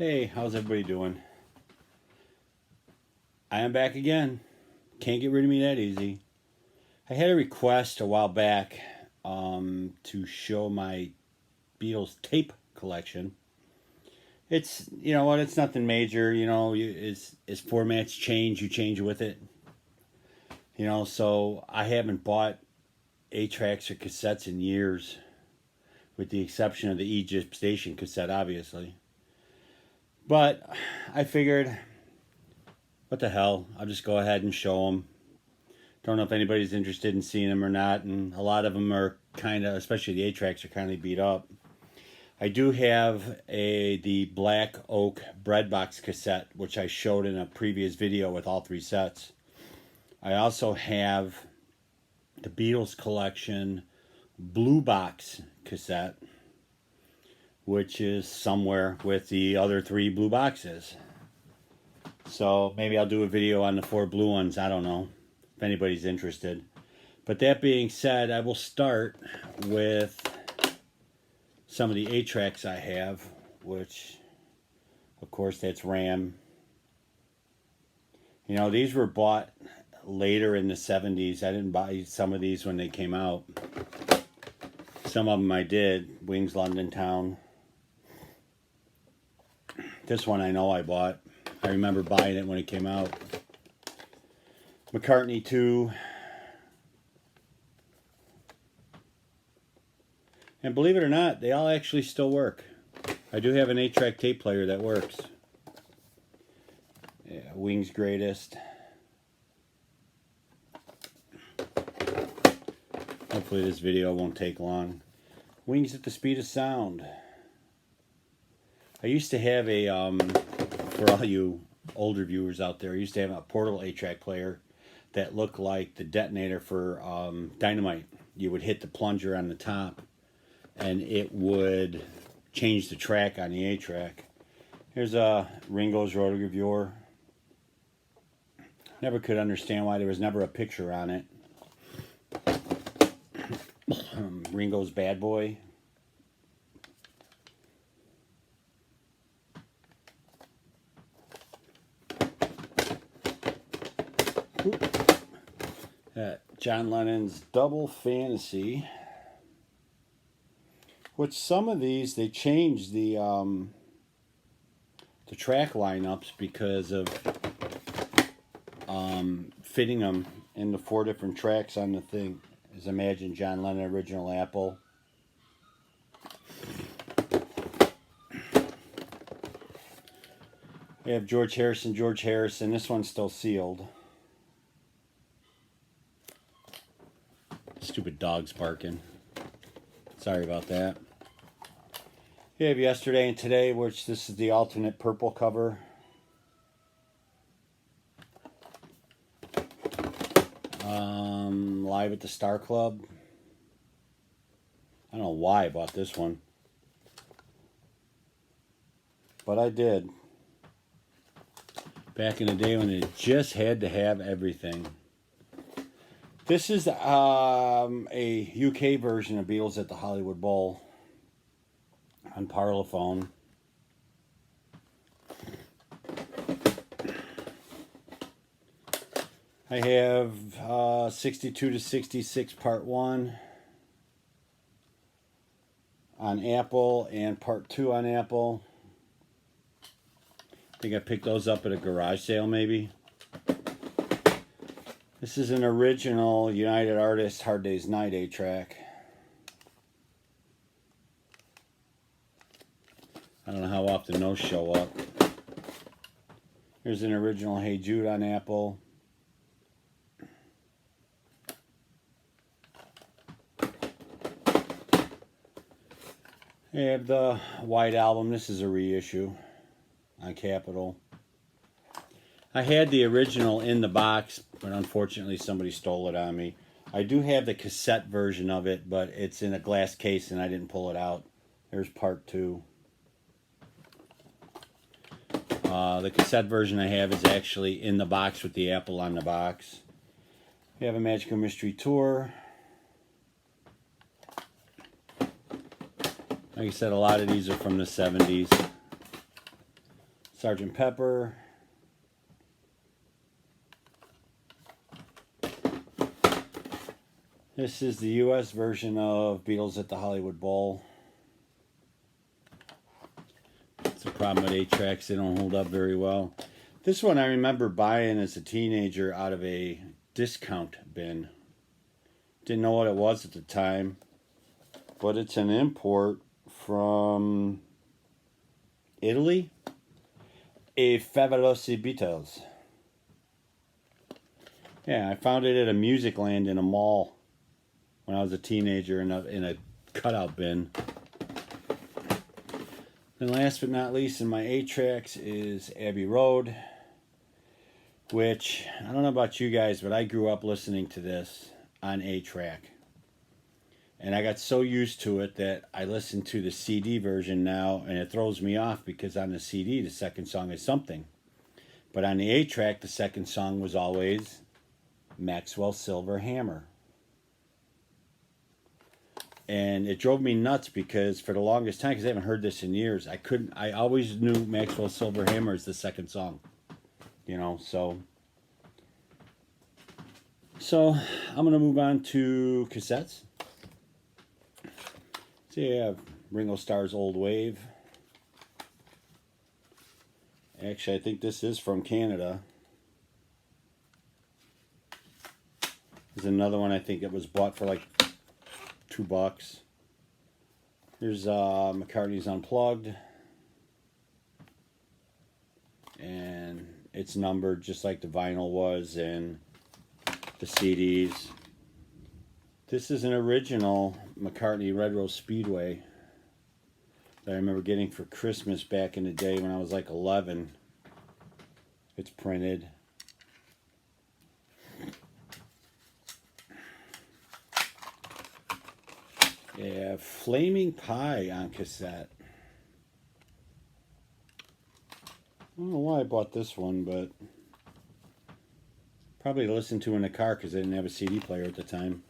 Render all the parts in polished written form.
Hey, how's everybody doing? I am back again. Can't get rid of me that easy. I had a request a while back to show my Beatles tape collection. It's, you know what, it's nothing major. As formats change, you change with it. So I haven't bought 8tracks or cassettes in years, with the exception of the Egypt Station cassette, obviously. But I figured, what the hell, I'll just go ahead and show them. Don't know if anybody's interested in seeing them or not, and a lot of them are kind of, especially the 8tracks, are kind of beat up. I do have the Black Oak Breadbox cassette, which I showed in a previous video with all three sets. I also have the Beatles Collection Blue Box cassette, which is somewhere with the other three blue boxes. So maybe I'll do a video on the 4 blue ones. I don't know if anybody's interested. But that being said, I will start with some of the 8tracks I have, which, of course, that's RAM. These were bought later in the 70s. I didn't buy some of these when they came out. Some of them I did. Wings London Town. This one I know I bought. I remember buying it when it came out. McCartney 2. And believe it or not, they all actually still work. I do have an 8-track tape player that works. Yeah, Wings Greatest. Hopefully this video won't take long. Wings at the Speed of Sound. I used to have a, for all you older viewers out there, I used to have a portable 8-track player that looked like the detonator for dynamite. You would hit the plunger on the top and it would change the track on the 8-track. Here's Ringo's Rotogravure. Never could understand why there was never a picture on it. Ringo's Bad Boy. John Lennon's Double Fantasy. Which some of these, they changed the track lineups because of fitting them into 4 different tracks on the thing. As Imagine John Lennon Original Apple. We have George Harrison. This one's still sealed. Stupid dog's barking. Sorry about that. We have Yesterday and Today, which this is the alternate purple cover. Live at the Star Club. I don't know why I bought this one, but I did. Back in the day when it just had to have everything. This is a UK version of Beatles at the Hollywood Bowl on Parlophone. I have 62 to 66 Part 1 on Apple and Part 2 on Apple. I think I picked those up at a garage sale maybe. This is an original United Artists Hard Day's Night 8-track. I don't know how often those show up. Here's an original Hey Jude on Apple. I have the White Album. This is a reissue on Capitol. I had the original in the box, but unfortunately somebody stole it on me. I do have the cassette version of it, but it's in a glass case and I didn't pull it out. There's Part 2. The cassette version I have is actually in the box with the Apple on the box. We have a Magical Mystery Tour. Like I said, a lot of these are from the 70s. Sergeant Pepper. This is the US version of Beatles at the Hollywood Bowl. It's a problem with 8-tracks, they don't hold up very well. This one I remember buying as a teenager out of a discount bin. Didn't know what it was at the time, but it's an import from Italy. A Fabulosi Beatles. Yeah, I found it at a Music Land in a mall when I was a teenager in a cutout bin. And last but not least in my 8-tracks is Abbey Road, which, I don't know about you guys, but I grew up listening to this on 8-track. And I got so used to it that I listen to the CD version now, and it throws me off because on the CD, the second song is something. But on the 8-track, the second song was always Maxwell's Silver Hammer. And it drove me nuts because for the longest time, because I haven't heard this in years, I always knew Maxwell's Silver Hammer is the second song. You know, so I'm going to move on to cassettes. So you have Ringo Starr's Old Wave. Actually, I think this is from Canada. There's another one, I think it was bought for like $2. Here's McCartney's Unplugged. And it's numbered just like the vinyl was and the CDs. This is an original McCartney Red Rose Speedway that I remember getting for Christmas back in the day when I was like 11. It's printed. Yeah, Flaming Pie on cassette. I don't know why I bought this one, but probably to listen to in the car because I didn't have a CD player at the time.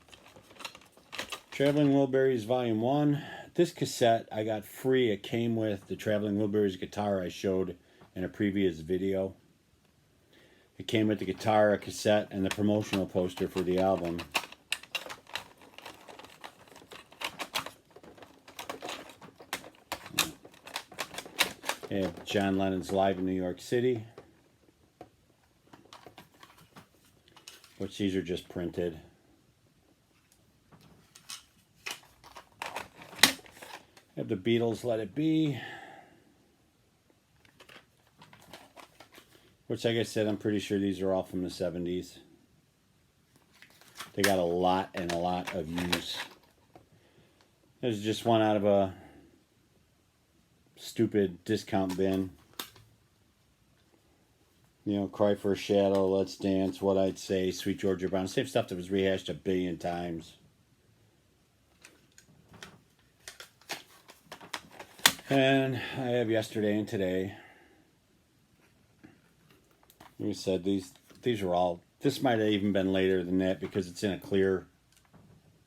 Traveling Wilburys Volume 1. This cassette I got free. It came with the Traveling Wilburys guitar I showed in a previous video. It came with the guitar, a cassette, and the promotional poster for the album. I have John Lennon's Live in New York City, which these are just printed. I have the Beatles Let It Be, which like I said, I'm pretty sure these are all from the 70s. They got a lot of use. There's just one out of a stupid discount bin. You know, Cry for a Shadow, Let's Dance, What I'd Say, Sweet Georgia Brown. Same stuff that was rehashed a billion times. And I have Yesterday and Today. Like I said, these are all, this might have even been later than that because it's in a clear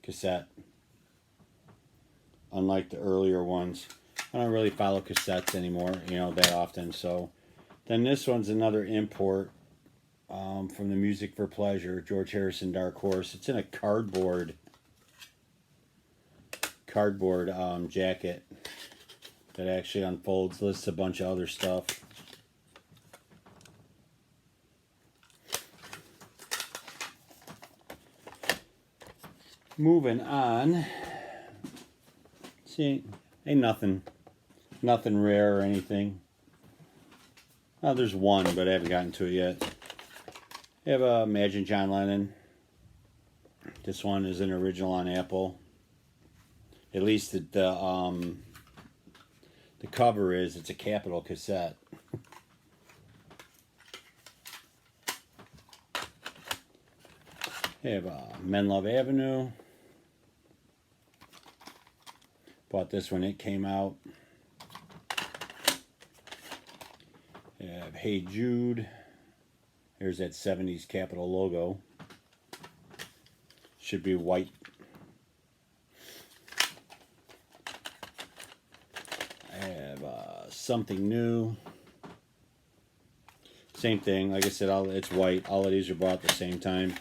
cassette. Unlike the earlier ones. I don't really follow cassettes anymore, you know, that often. So then this one's another import from the Music for Pleasure, George Harrison Dark Horse. It's in a cardboard jacket that actually unfolds, lists a bunch of other stuff. Moving on. See, ain't nothing rare or anything. Oh, there's one, but I haven't gotten to it yet. I have Imagine John Lennon. This one is an original on Apple. At least the cover is. It's a Capitol cassette. I have Men Love Avenue. Bought this when it came out. I have Hey Jude. There's that 70s Capitol logo. Should be white. I have Something New. Same thing. Like I said, it's white. All of these are bought at the same time.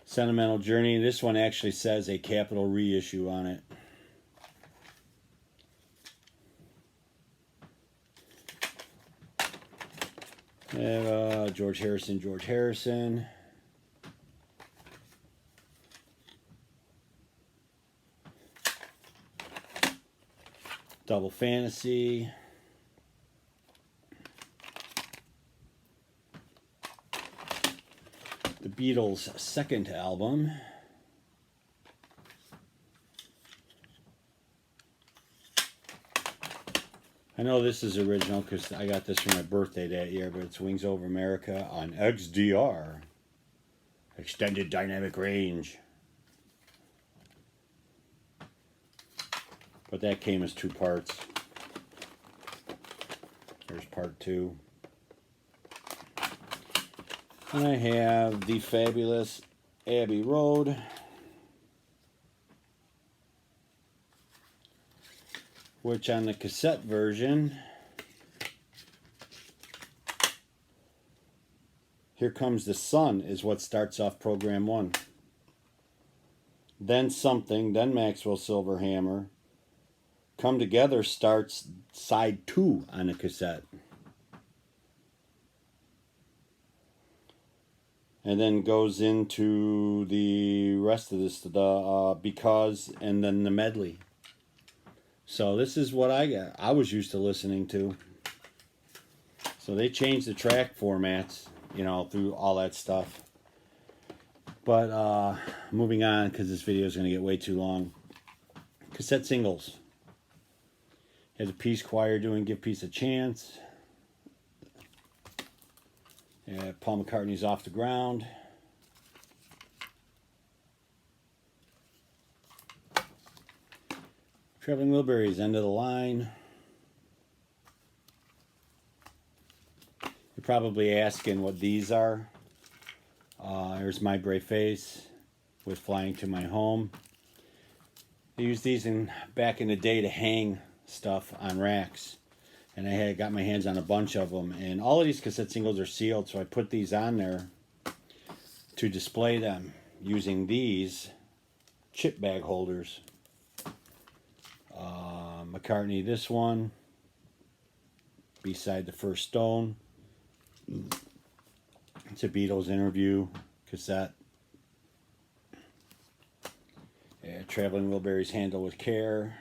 Sentimental Journey. This one actually says a capital reissue on it. George Harrison. Double Fantasy. The Beatles' second album. I know this is original because I got this for my birthday that year, but it's Wings Over America on XDR. Extended Dynamic Range. But that came as 2 parts. There's part 2. And I have the fabulous Abbey Road. Which on the cassette version, Here Comes the Sun is what starts off program 1. Then Something, then Maxwell Silverhammer. Come Together starts side 2 on the cassette. And then goes into the rest of this, the Because, and then the medley. So this is what I was used to listening to. So they changed the track formats, you know, through all that stuff. But moving on, because this video is going to get way too long. Cassette singles. Has a Peace Choir doing Give Peace a Chance. Yeah, Paul McCartney's Off the Ground. Traveling Wilburys, End of the Line. You're probably asking what these are. There's My Brave Face with Flying to My Home. They used these back in the day to hang stuff on racks. And I got my hands on a bunch of them. And all of these cassette singles are sealed, so I put these on there to display them using these chip bag holders. McCartney, this one. Beside the First Stone. It's a Beatles interview cassette. Yeah, Traveling Wilburys, Handle with Care.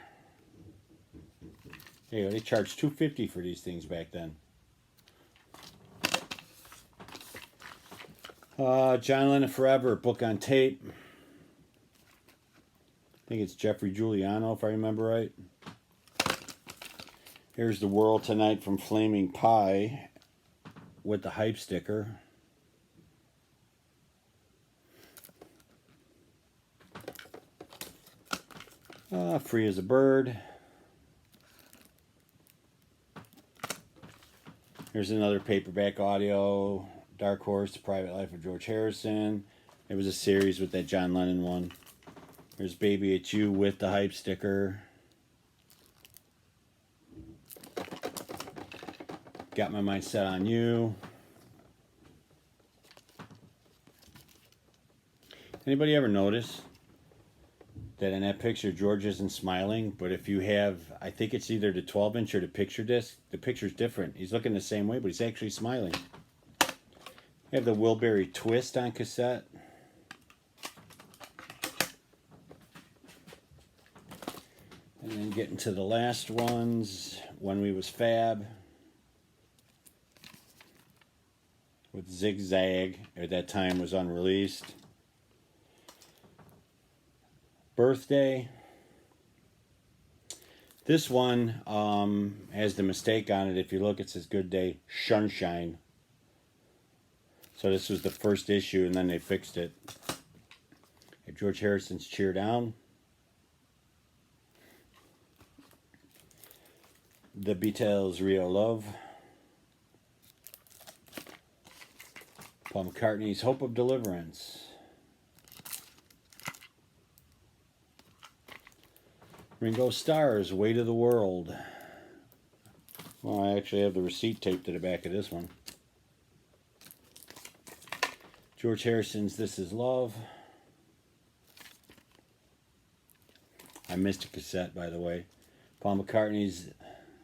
Hey, they charged $2.50 for these things back then. John Lennon Forever, book on tape. I think it's Jeffrey Giuliano, if I remember right. Here's The World Tonight from Flaming Pie with the hype sticker. Free as a Bird. Here's another paperback audio. Dark Horse, The Private Life of George Harrison. It was a series with that John Lennon one. There's Baby It's You with the hype sticker. Got My Mind Set on You. Anybody ever notice that in that picture George isn't smiling, but if you have, I think it's either the 12-inch or the picture disc, the picture's different. He's looking the same way, but he's actually smiling. We have the Wilbury Twist on cassette. And then getting to the last ones, When We Was Fab. With Zigzag, at that time was unreleased. Birthday. This one has the mistake on it. If you look, it says Good Day Sunshine. So this was the first issue, and then they fixed it. George Harrison's Cheer Down. The Beatles' Real Love. Paul McCartney's Hope of Deliverance. Ringo Starr's Weight of the World. Well, I actually have the receipt taped to the back of this one. George Harrison's This Is Love. I missed a cassette, by the way. Paul McCartney's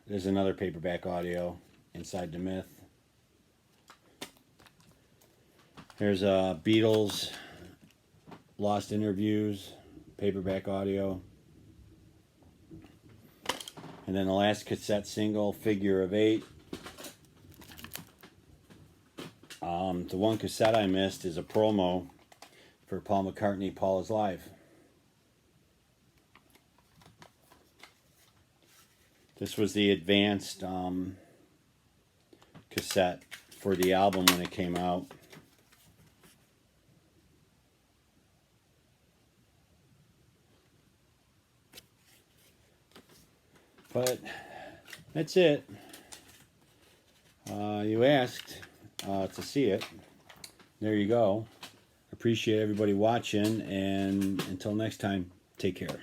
There's Another Paperback Audio, Inside the Myth. Here's Beatles Lost Interviews, paperback audio. And then the last cassette single, Figure of Eight. The one cassette I missed is a promo for Paul McCartney, Paul is Live. This was the advanced cassette for the album when it came out. But that's it. You asked to see it. There you go. Appreciate everybody watching, and until next time, take care.